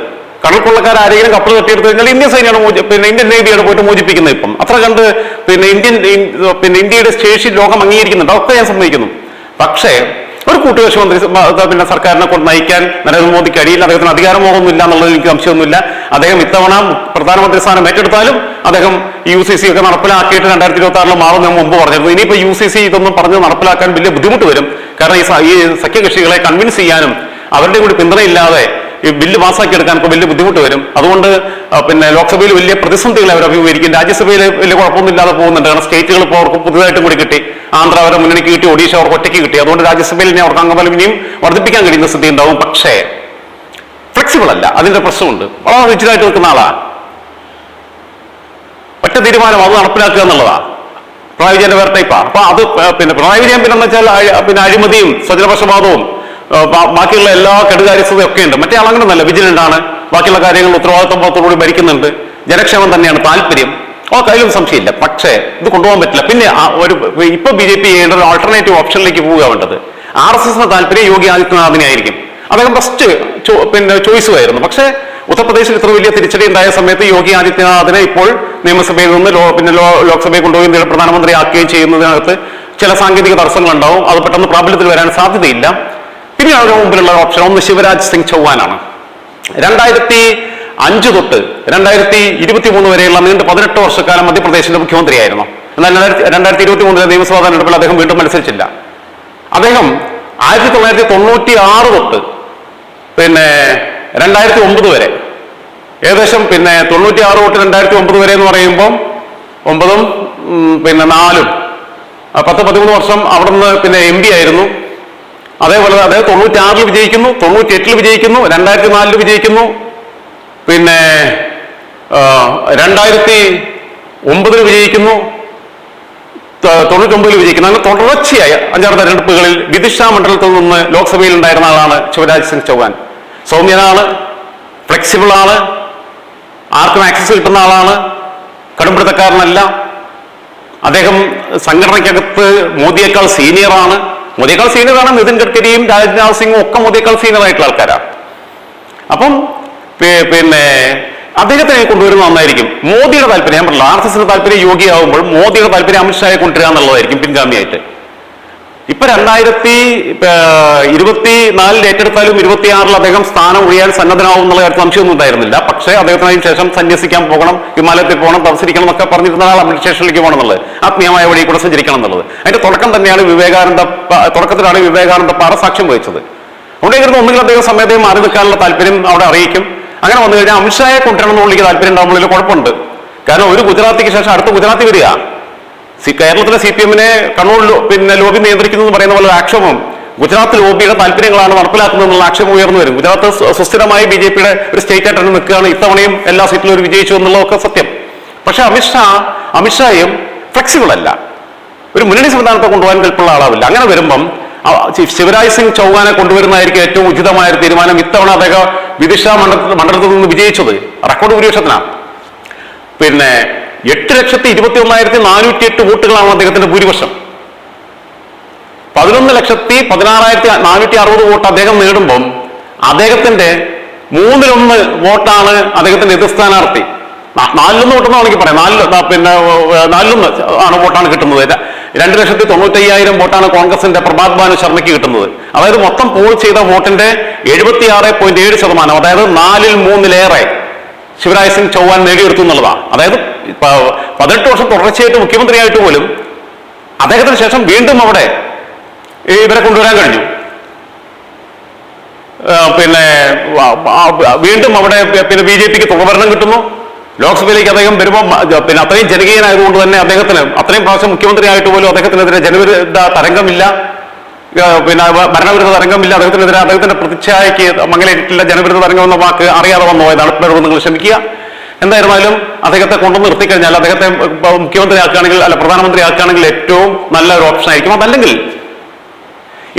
കടൽക്കൊള്ളക്കാരെങ്കിലും കപ്പൽ തട്ടിയെടുത്തു കഴിഞ്ഞാൽ ഇന്ത്യൻ സൈന്യമാണ് പിന്നെ ഇന്ത്യൻ നേവിയാണ് പോയിട്ട് മോചിപ്പിക്കുന്നത്. ഇപ്പം അത്ര കണ്ട് പിന്നെ ഇന്ത്യയുടെ ശേഷി ലോകം അംഗീകരിക്കുന്നുണ്ട്. അതൊക്കെ ഞാൻ സമ്മതിക്കുന്നു. പക്ഷേ ഒരു കൂട്ടുകക്ഷി മന്ത്രി പിന്നെ സർക്കാരിനെ കൊണ്ട് നയിക്കാൻ നരേന്ദ്രമോദി കഴിയില്ല. അദ്ദേഹത്തിന് അധികാരമോഹമൊന്നുമില്ല എന്നുള്ളത് എനിക്ക് സംശയമൊന്നുമില്ല. അദ്ദേഹം ഇത്തവണ പ്രധാനമന്ത്രി സ്ഥാനം ഏറ്റെടുത്താലും അദ്ദേഹം UCC ഒക്കെ നടപ്പിലാക്കിയിട്ട് 2026 മാറുന്ന മുമ്പ് പറഞ്ഞിരുന്നു. ഇനിയിപ്പോൾ UCC ഇതൊന്നും പറഞ്ഞ് നടപ്പിലാക്കാൻ വലിയ ബുദ്ധിമുട്ട് വരും. കാരണം ഈ സഖ്യകക്ഷികളെ കൺവിൻസ് ചെയ്യാനും അവരുടെ കൂടി പിന്തുണയില്ലാതെ ഈ ബില്ല് പാസ്സാക്കിയെടുക്കാൻ ഇപ്പോൾ വലിയ ബുദ്ധിമുട്ട് വരും. അതുകൊണ്ട് പിന്നെ ലോക്സഭയിൽ വലിയ പ്രതിസന്ധികൾ അവർ അഭിമുഖീകരിക്കും. രാജ്യസഭയിൽ വലിയ കുഴപ്പമൊന്നുമില്ലാതെ പോകുന്നുണ്ട്. കാരണം സ്റ്റേറ്റുകൾ ഇപ്പോൾ അവർക്ക് പുതുതായിട്ടും കൂടി കിട്ടി. ആന്ധ്ര അവരുടെ മുന്നണിക്ക് കിട്ടി, ഒഡീഷ അവർക്ക് ഒറ്റയ്ക്ക് കിട്ടി. അതുകൊണ്ട് രാജ്യസഭയിൽ ഇനി അവർക്ക് അംഗബലം ഇനിയും വർദ്ധിപ്പിക്കാൻ കഴിയുന്ന സ്ഥിതി ഉണ്ടാവും. പക്ഷേ ഫ്ലെക്സിബിൾ അല്ല, അതിന്റെ പ്രശ്നമുണ്ട്. വളരെ റിജിഡായിട്ട് നിൽക്കുന്ന ആളാണ്. ഒറ്റ തീരുമാനം അത് നടപ്പിലാക്കുക എന്നുള്ളതാണ്. പിണറായി വിജയന്റെ വേറെ ടൈപ്പാണ്. അപ്പൊ അത് പിന്നെ പിണറായി വിജയൻ പിന്നെ വെച്ചാൽ പിന്നെ അഴിമതിയും സ്വജനപക്ഷപാതവും ബാക്കിയുള്ള എല്ലാ കെടുകാര്യസ്ഥതയും ഒക്കെ ഉണ്ട്. മറ്റേ ആളങ്ങനെ നല്ല വിജിലന്റ് ആണ്. ബാക്കിയുള്ള കാര്യങ്ങൾ ഉത്തരവാദിത്വത്തോടുകൂടി ഭരിക്കുന്നുണ്ട്. ജനക്ഷേമം തന്നെയാണ് താല്പര്യം. കാര്യവും സംശയമില്ല. പക്ഷേ ഇത് കൊണ്ടുപോകാൻ പറ്റില്ല. പിന്നെ ഇപ്പൊ BJP ചെയ്യേണ്ട ഒരു ആൾട്ടർനേറ്റീവ് ഓപ്ഷനിലേക്ക് പോവുക വേണ്ടത്. RSSന്റെ താല്പര്യം യോഗി ആദിത്യനാഥിനെ ആയിരിക്കും. അദ്ദേഹം ഫസ്റ്റ് പിന്നെ ചോയ്സും ആയിരുന്നു. പക്ഷേ ഉത്തർപ്രദേശിൽ ഇത്ര വലിയ തിരിച്ചടി ഉണ്ടായ സമയത്ത് യോഗി ആദിത്യനാഥിനെ ഇപ്പോൾ നിയമസഭയിൽ നിന്ന് ലോക്സഭയിൽ കൊണ്ടുപോയി ഇന്ത്യയുടെ പ്രധാനമന്ത്രി ആക്കുകയും ചെയ്യുന്നതിനകത്ത് ചില സാങ്കേതിക തടസ്സങ്ങളുണ്ടാവും. അത് പെട്ടെന്ന് പ്രാബല്യത്തിൽ വരാൻ സാധ്യതയില്ല. പിന്നെ അവരുടെ മുമ്പിലുള്ള ഓപ്ഷൻ ഒന്ന് ശിവരാജ് സിംഗ് ചൗഹാനാണ്. 2005 തൊട്ട് 2023 വരെയുള്ള നീണ്ട 18 വർഷക്കാലം മധ്യപ്രദേശിന്റെ മുഖ്യമന്ത്രിയായിരുന്നു. എന്നാൽ 2023 നിയമസഭാ തെരഞ്ഞെടുപ്പിൽ അദ്ദേഹം വീണ്ടും മത്സരിച്ചില്ല. അദ്ദേഹം 1996 തൊട്ട് 2009 വരെ ഏകദേശം 96 തൊട്ട് 2009 വരെ എന്ന് പറയുമ്പോൾ 9ഉം 4ഉം 10-13 വർഷം അവിടെ നിന്ന് MP ആയിരുന്നു. അതേപോലെ അദ്ദേഹം 96 വിജയിക്കുന്നു, 98 വിജയിക്കുന്നു, 2004 വിജയിക്കുന്നു, 2009 വിജയിക്കുന്നു, 99 വിജയിക്കുന്നു. അങ്ങനെ തുടർച്ചയായ 5-6 തെരഞ്ഞെടുപ്പുകളിൽ വിദിഷ മണ്ഡലത്തിൽ നിന്ന് ലോക്സഭയിൽ ഉണ്ടായിരുന്ന ആളാണ് ശിവരാജ് സിംഗ് ചൗഹാൻ. സൗമ്യനാണ്, ഫ്ലെക്സിബിൾ ആണ്, ആർക്കും ആക്സസ് കിട്ടുന്ന ആളാണ്, കടുംപിടുത്തക്കാരനല്ല. അദ്ദേഹം സംഘടനയ്ക്കകത്ത് മോദിയേക്കാൾ സീനിയറാണ്. നിതിൻ ഗഡ്കരിയും രാജ്നാഥ് സിംഗും ഒക്കെ മോദിയേക്കാൾ സീനിയർ ആയിട്ടുള്ള ആൾക്കാരാണ്. അപ്പം അദ്ദേഹത്തെ കൊണ്ടുവരുന്നത് നന്നായിരിക്കും. മോദിയുടെ താല്പര്യം ഞാൻ പറഞ്ഞില്ല, RSSന്റെ താല്പര്യം യോഗിയാവുമ്പോൾ മോദിയുടെ താല്പര്യം അമിത്ഷായെ കൊണ്ടുവരിക എന്നുള്ളതായിരിക്കും പിൻഗാമിയായിട്ട്. ഇപ്പൊ 2024 ഏറ്റെടുത്താലും 26 അദ്ദേഹം സ്ഥാനം ഒഴിയാൻ സന്നദ്ധനാവും എന്നുള്ള കാര്യത്തിൽ സംശയമൊന്നും ഉണ്ടായിരുന്നില്ല. പക്ഷേ അദ്ദേഹത്തിന് ശേഷം സന്യസിക്കാൻ പോകണം, ഹിമാലയത്തിൽ പോകണം, തപസ്സരിക്കണം എന്നൊക്കെ പറഞ്ഞിരുന്ന ആൾ അഡ്മിനിസ്ട്രേഷനിലേക്ക് പോകണം എന്നുള്ളത്, ആത്മീയമായ വഴി കൂടെ സഞ്ചരിക്കണം എന്നുള്ളത്. അതിന്റെ തുടക്കം തന്നെയാണ് തുടക്കത്തിലാണ് വിവേകാനന്ദ പാറ സാക്ഷ്യം വഹിച്ചത്. അവിടെ ഇരുന്ന് ഒന്നുകിൽ അദ്ദേഹം സമയത്ത് മാറി നിൽക്കാനുള്ള താല്പര്യം അവിടെ അറിയിക്കും. അങ്ങനെ വന്നു കഴിഞ്ഞാൽ അമിത്ഷായെ കൊണ്ടുവരണം എന്നുള്ളിലേക്ക് താല്പര്യം ഉണ്ടാകുമ്പോൾ കുഴപ്പമുണ്ട്. കാരണം ഒരു ഗുജറാത്തിക്ക് ശേഷം അടുത്ത ഗുജറാത്തി വരിക. കേരളത്തിലെ CPM-നെ കണ്ണൂർ ലോബി നിയന്ത്രിക്കുന്നു എന്ന് പറയുന്ന പോലെ ആക്ഷേപം ഗുജറാത്ത് ലോബിയുടെ താല്പര്യങ്ങളാണ് നടപ്പിലാക്കുന്നതെന്നുള്ള ആക്ഷേപം ഉയർന്നു വരും. ഗുജറാത്ത് സുസ്ഥിരമായി BJP-യുടെ ഒരു സ്റ്റേറ്റ് ആയിട്ട് നിൽക്കുകയാണ്. ഇത്തവണയും എല്ലാ സീറ്റിലും ഒരു വിജയിച്ചു എന്നുള്ളതൊക്കെ സത്യം. പക്ഷെ അമിത്ഷായും ഫ്ലെക്സിബിൾ അല്ല, ഒരു മുന്നണി സംവിധാനത്തെ കൊണ്ടുപോകാൻ കൽപ്പുള്ള ആളാവില്ല. അങ്ങനെ വരുമ്പം ശിവരാജ് സിംഗ് ചൗഹാനെ കൊണ്ടുവരുന്നതായിരിക്കും ഏറ്റവും ഉചിതമായ ഒരു തീരുമാനം. ഇത്തവണ അദ്ദേഹം വിദിഷ മണ്ഡലത്തിൽ നിന്ന് വിജയിച്ചത് റെക്കോർഡ് ഭൂരിപക്ഷത്തിനാണ്. 8,21,408 വോട്ടുകളാണ് അദ്ദേഹത്തിന്റെ ഭൂരിപക്ഷം. 11,16,460 വോട്ട് അദ്ദേഹം നേടുമ്പം അദ്ദേഹത്തിന്റെ 1/3 വോട്ടാണ് അദ്ദേഹത്തിന്റെ എതിർ സ്ഥാനാർത്ഥി. 4-1 വോട്ടെന്നാണെങ്കിൽ പറയാം. 4-1 ആണ് വോട്ടാണ് കിട്ടുന്നത്. 2,95,000 വോട്ടാണ് കോൺഗ്രസിന്റെ പ്രഭാത് ഭാനു ശർമ്മയ്ക്ക് കിട്ടുന്നത്. അതായത് മൊത്തം പോൾ ചെയ്ത വോട്ടിന്റെ 76.7%, അതായത് 4/3 ശിവരാജ് സിംഗ് ചൗഹാൻ നേടിയെടുത്തു എന്നുള്ളതാണ്. അതായത് 18 വർഷം തുടർച്ചയായിട്ട് മുഖ്യമന്ത്രിയായിട്ട് പോലും അദ്ദേഹത്തിന് ശേഷം വീണ്ടും അവിടെ ഇവരെ കൊണ്ടുവരാൻ കഴിഞ്ഞു. വീണ്ടും അവിടെ BJP-ക്ക് തുടർഭരണം കിട്ടുന്നു. ലോക്സഭയിലേക്ക് അദ്ദേഹം വരുമ്പോൾ അത്രയും ജനകീയനായതുകൊണ്ട് തന്നെ അദ്ദേഹത്തിന് അത്രയും പ്രാവശ്യം മുഖ്യമന്ത്രിയായിട്ട് പോലും അദ്ദേഹത്തിനെതിരെ ജനവിരുദ്ധ തരംഗമില്ല, ഭരണവിരുദ്ധ തരംഗമില്ല. അദ്ദേഹത്തിന്റെ പ്രതിച്ഛായക്ക് മംഗലേറ്റില്ല. ജനവിരുദ്ധ തരംഗം എന്ന വാക്ക് അറിയാതെ വന്നു പോയതാണ്. നിങ്ങൾ ക്ഷമിക്കുക. എന്തായിരുന്നാലും അദ്ദേഹത്തെ കൊണ്ടു നിർത്തിക്കഴിഞ്ഞാൽ അദ്ദേഹത്തെ മുഖ്യമന്ത്രി ആക്കുകയാണെങ്കിൽ അല്ല പ്രധാനമന്ത്രി ആക്കുകയാണെങ്കിൽ ഏറ്റവും നല്ല ഒരു ഓപ്ഷൻ ആയിരിക്കും. അതല്ലെങ്കിൽ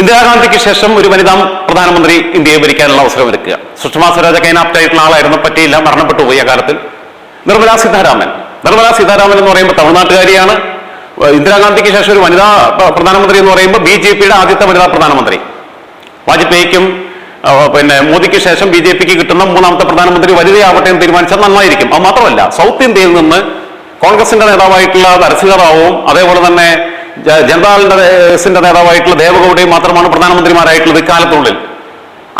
ഇന്ദിരാഗാന്ധിക്ക് ശേഷം ഒരു വനിതാ പ്രധാനമന്ത്രി ഇന്ത്യയെ ഭരിക്കാനുള്ള അവസരം ഒരുക്കുക. സുഷമ സ്വരാജ് കൈനാപ്റ്റായിട്ടുള്ള ആളായിരുന്നു, പറ്റിയില്ല, മരണപ്പെട്ടു പോയി. അക്കാലത്തിൽ നിർമ്മലാ സീതാരാമൻ എന്ന് പറയുമ്പോൾ തമിഴ്നാട്ടുകാരിയാണ്. ഇന്ദിരാഗാന്ധിക്ക് ശേഷം ഒരു വനിതാ പ്രധാനമന്ത്രി എന്ന് പറയുമ്പോൾ BJP-യുടെ ആദ്യത്തെ വനിതാ പ്രധാനമന്ത്രി. വാജ്പേയിക്കും മോദിക്ക് ശേഷം BJP-ക്ക് കിട്ടുന്ന 3ാമത്തെ പ്രധാനമന്ത്രി വനിതയാവട്ടെ എന്ന് തീരുമാനിച്ചാൽ നന്നായിരിക്കും. അത് മാത്രമല്ല, സൗത്ത് ഇന്ത്യയിൽ നിന്ന് കോൺഗ്രസിന്റെ നേതാവായിട്ടുള്ള നരസിംഹറാവുവും അതേപോലെ തന്നെ ജനതാദളിന്റെ നേതാവായിട്ടുള്ള ദേവഗൌഡയും മാത്രമാണ് പ്രധാനമന്ത്രിമാരായിട്ടുള്ളത് ഇക്കാലത്തുള്ളിൽ.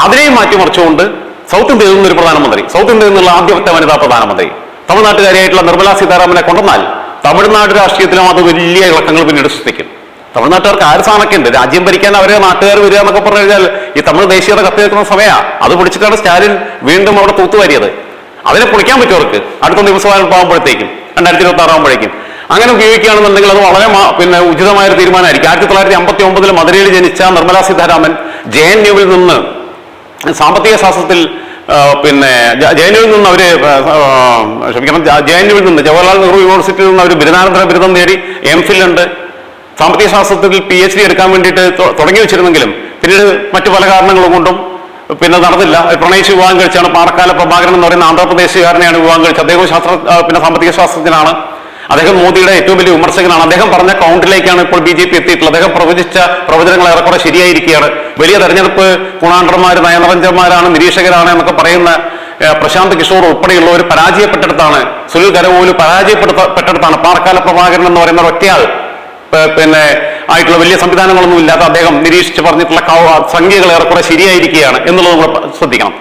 അതിനെയും മാറ്റിമറിച്ചുകൊണ്ട് സൗത്ത് ഇന്ത്യയിൽ നിന്നൊരു പ്രധാനമന്ത്രി, സൗത്ത് ഇന്ത്യയിൽ നിന്നുള്ള ആദ്യത്തെ വനിതാ പ്രധാനമന്ത്രി തമിഴ്നാട്ടുകാരിയായിട്ടുള്ള നിർമ്മലാ സീതാരാമനെ കൊണ്ടുവന്നാൽ തമിഴ്നാട് രാഷ്ട്രീയത്തിലും അത് വലിയ ഇളക്കങ്ങൾ പിന്നീട് സൃഷ്ടിക്കും. തമിഴ്നാട്ടുകാർക്ക് ആര് സ്ഥാനമൊക്കെ ഉണ്ട്, രാജ്യം ഭരിക്കാൻ അവരെ നാട്ടുകാർ വരിക എന്നൊക്കെ പറഞ്ഞു കഴിഞ്ഞാൽ ഈ തമിഴ് ദേശീയത കത്തിവെക്കുന്ന സമയമാണ്. അത് പിടിച്ചിട്ടാണ് സ്റ്റാലിൻ വീണ്ടും അവിടെ തൂത്തുവാരിയത്. അതിനെ പൊളിക്കാൻ പറ്റും അവർക്ക് അടുത്ത നിയമസഭ ആകുമ്പോഴത്തേക്കും 2026 ആകുമ്പോഴേക്കും. അങ്ങനെ ഉപയോഗിക്കുകയാണെന്നുണ്ടെങ്കിൽ അത് വളരെ ഉചിതമായൊരു തീരുമാനമായിരിക്കും. 1959 മധുരയിൽ ജനിച്ച നിർമ്മലാ സീതാരാമൻ JNU-വിൽ നിന്ന് സാമ്പത്തിക ശാസ്ത്രത്തിൽ JNU-വിൽ നിന്ന് JNU-വിൽ നിന്ന് ജവഹർലാൽ നെഹ്റു യൂണിവേഴ്സിറ്റിയിൽ നിന്ന് അവർ ബിരുദാനന്തര ബിരുദം നേടി. MPhil ഉണ്ട്. സാമ്പത്തിക ശാസ്ത്രത്തിൽ PhD എടുക്കാൻ വേണ്ടിയിട്ട് തുടങ്ങി വെച്ചിരുന്നെങ്കിലും പിന്നീട് മറ്റു പല കാരണങ്ങളും കൊണ്ടും നടന്നില്ല. പ്രണയിച്ച് വിവാഹം കഴിച്ചാണ്. പാറക്കാല പ്രഭാകരൻ എന്ന് പറയുന്ന ആന്ധ്രാപ്രദേശുകാരനെയാണ് വിവാഹം കഴിച്ചത്. അദ്ദേഹം സാമ്പത്തിക ശാസ്ത്രജ്ഞനാണ്. അദ്ദേഹം മോദിയുടെ ഏറ്റവും വലിയ വിമർശകനാണ്. അദ്ദേഹം പറഞ്ഞ കൗണ്ടിലേക്കാണ് ഇപ്പോൾ BJP എത്തിയിട്ടുള്ളത്. അദ്ദേഹം പ്രവചിച്ച പ്രവചനങ്ങൾ ഏറെക്കുറെ ശരിയായിരിക്കുകയാണ്. വലിയ തെരഞ്ഞെടുപ്പ് കുണാണ്ടർമാർ, നയനരഞ്ജന്മാരാണ്, നിരീക്ഷകരാണ് എന്നൊക്കെ പറയുന്ന പ്രശാന്ത് കിഷോർ ഉൾപ്പെടെയുള്ളവർ പരാജയപ്പെട്ടെടുത്താണ്, സുനിൽ കരകോല് പരാജയപ്പെട്ടെടുത്താണ് പാറക്കാല പ്രഭാകരൻ എന്ന് പറയുന്ന ഒറ്റയാൾ പിന്നെ ആയിട്ടുള്ള വലിയ സംവിധാനങ്ങളൊന്നും ഇല്ലാത്ത അദ്ദേഹം നിരീക്ഷിച്ച് പറഞ്ഞിട്ടുള്ള സംഖ്യകൾ ഏറെക്കുറെ ശരിയായിരിക്കുകയാണ് എന്നുള്ളത് നമ്മൾ ശ്രദ്ധിക്കണം.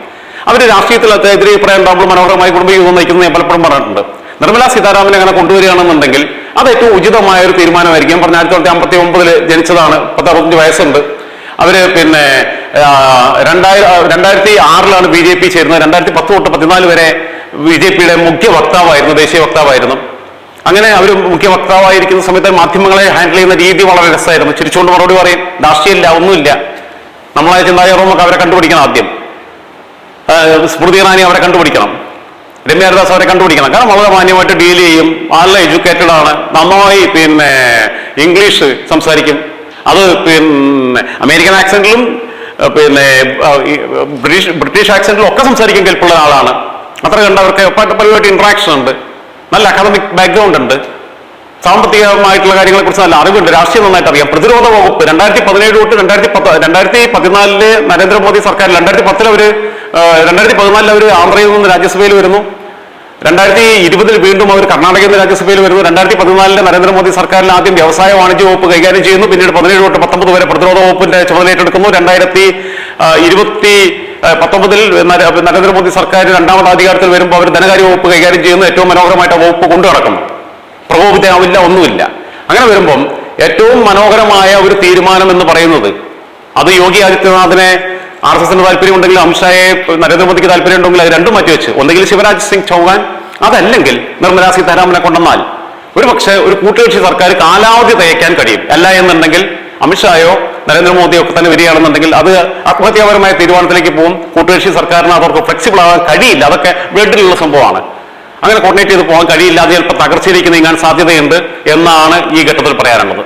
അവർ രാഷ്ട്രീയത്തിൽ എതിരെ പറയാനുണ്ടാകുമ്പോൾ മനോഹരമായി കുടുംബജീവിതം നയിക്കുന്നത് ഞാൻ പലപ്പോഴും പറഞ്ഞിട്ടുണ്ട്. നിർമ്മലാ സീതാരാമനെ അങ്ങനെ കൊണ്ടുവരികയാണെന്നുണ്ടെങ്കിൽ അത് ഏറ്റവും ഉചിതമായ ഒരു തീരുമാനമായിരിക്കും. പറഞ്ഞ 1959 ജനിച്ചതാണ്, 65 വയസ്സുണ്ട്. അവര് പിന്നെ 2006 BJP ചേരുന്നത്. 2010 തൊട്ട് 14 വരെ BJPയുടെ മുഖ്യ വക്താവായിരുന്നു, ദേശീയ വക്താവായിരുന്നു. അങ്ങനെ അവർ മുഖ്യ വക്താവായിരിക്കുന്ന സമയത്ത് മാധ്യമങ്ങളെ ഹാൻഡിൽ ചെയ്യുന്ന രീതി വളരെ രസമായിരുന്നു. ചിരിച്ചുകൊണ്ട് മറുപടി പറയും, രാഷ്ട്രീയമില്ല, ഒന്നുമില്ല. നമ്മളെ ചിന്താചാരമൊക്കെ അവരെ കണ്ടുപിടിക്കണം. ആദ്യം സ്മൃതി ഇറാനി അവരെ കണ്ടുപിടിക്കണം, രമ്യ ഹരിദാസ് അവരെ കണ്ടുപിടിക്കണം. കാരണം വളരെ മാന്യമായിട്ട് ഡീൽ ചെയ്യും, നല്ല എഡ്യൂക്കേറ്റഡ് ആണ്, നന്നായി പിന്നെ ഇംഗ്ലീഷ് സംസാരിക്കും. അത് പിന്നെ അമേരിക്കൻ ആക്സെന്റിലും പിന്നെ ബ്രിട്ടീഷ് ആക്സെന്റിലും ഒക്കെ സംസാരിക്കാൻ കെൽപ്പുള്ള ആളാണ്. അത്ര കണ്ട് അവർക്ക് പലരുമായിട്ട് ഇന്ററാക്ഷൻ ഉണ്ട്, നല്ല അക്കാദമിക് ബാക്ക്ഗ്രൗണ്ട് ഉണ്ട്, സാമ്പത്തികമായിട്ടുള്ള കാര്യങ്ങളെ കുറിച്ച് നല്ല അറിവുണ്ട്, രാഷ്ട്രീയം നന്നായിട്ട് അറിയാം. പ്രതിരോധ വകുപ്പ് 2017 തൊട്ട് 2014 നരേന്ദ്രമോദി സർക്കാർ, 2014 അവർ ആന്ധ്രയിൽ നിന്ന് രാജ്യസഭയിൽ വരുന്നു, 2020 വീണ്ടും അവർ കർണാടകയിൽ നിന്ന് രാജ്യസഭയിൽ വരുന്നു. 2014 നരേന്ദ്രമോദി സർക്കാരിൽ ആദ്യം വ്യവസായ വാണിജ്യ വകുപ്പ് കൈകാര്യം ചെയ്യുന്നു, പിന്നീട് 17 തൊട്ട് 19 വരെ പ്രതിരോധ വകുപ്പിന്റെ ചുമതലയേറ്റെടുക്കുന്നു. 2019 നരേന്ദ്രമോദി സർക്കാർ രണ്ടാമത് അധികാരത്തിൽ വരുമ്പോൾ അവർ ധനകാര്യ വകുപ്പ് കൈകാര്യം ചെയ്യുന്നു, ഏറ്റവും മനോഹരമായിട്ട് വകുപ്പ് കൊണ്ടു നടക്കുന്നു, പ്രകോപിതനാവില്ല, ഒന്നുമില്ല. അങ്ങനെ വരുമ്പം ഏറ്റവും മനോഹരമായ ഒരു തീരുമാനം എന്ന് പറയുന്നത് അത് യോഗി ആദിത്യനാഥിനെ RSSന് താല്പര്യമുണ്ടെങ്കിൽ, അമിത്ഷായെ നരേന്ദ്രമോദിക്ക് താല്പര്യമുണ്ടെങ്കിൽ അത് രണ്ടും മാറ്റിവെച്ച് ഒന്നെങ്കിൽ ശിവരാജ് സിംഗ് ചൗഹാൻ, അതല്ലെങ്കിൽ നിർമ്മലാ സീതാരാമനെ കൊണ്ടുവന്നാൽ ഒരുപക്ഷെ ഒരു കൂട്ടുകക്ഷി സർക്കാർ കാലാവധി തയ്ക്കാൻ കഴിയും. അല്ല എന്നുണ്ടെങ്കിൽ അമിത്ഷായോ നരേന്ദ്രമോദിയോ ഒക്കെ തന്നെ വരികയാണെന്നുണ്ടെങ്കിൽ അത് ആത്മഹത്യാപരമായ തീരുമാനത്തിലേക്ക് പോകും. കൂട്ടുകക്ഷി സർക്കാരിന് അവർക്ക് ഫ്ലെക്സിബിൾ ആകാൻ കഴിയില്ല, അതൊക്കെ ബ്ലഡിലുള്ള സംഭവമാണ്. അങ്ങനെ കോർഡിനേറ്റ് ചെയ്ത് പോകാൻ കഴിയില്ല, അത് ചിലപ്പോൾ തകർച്ചയിലേക്ക് നീങ്ങാൻ സാധ്യതയുണ്ട് എന്നാണ് ഈ ഘട്ടത്തിൽ പറയാനുള്ളത്.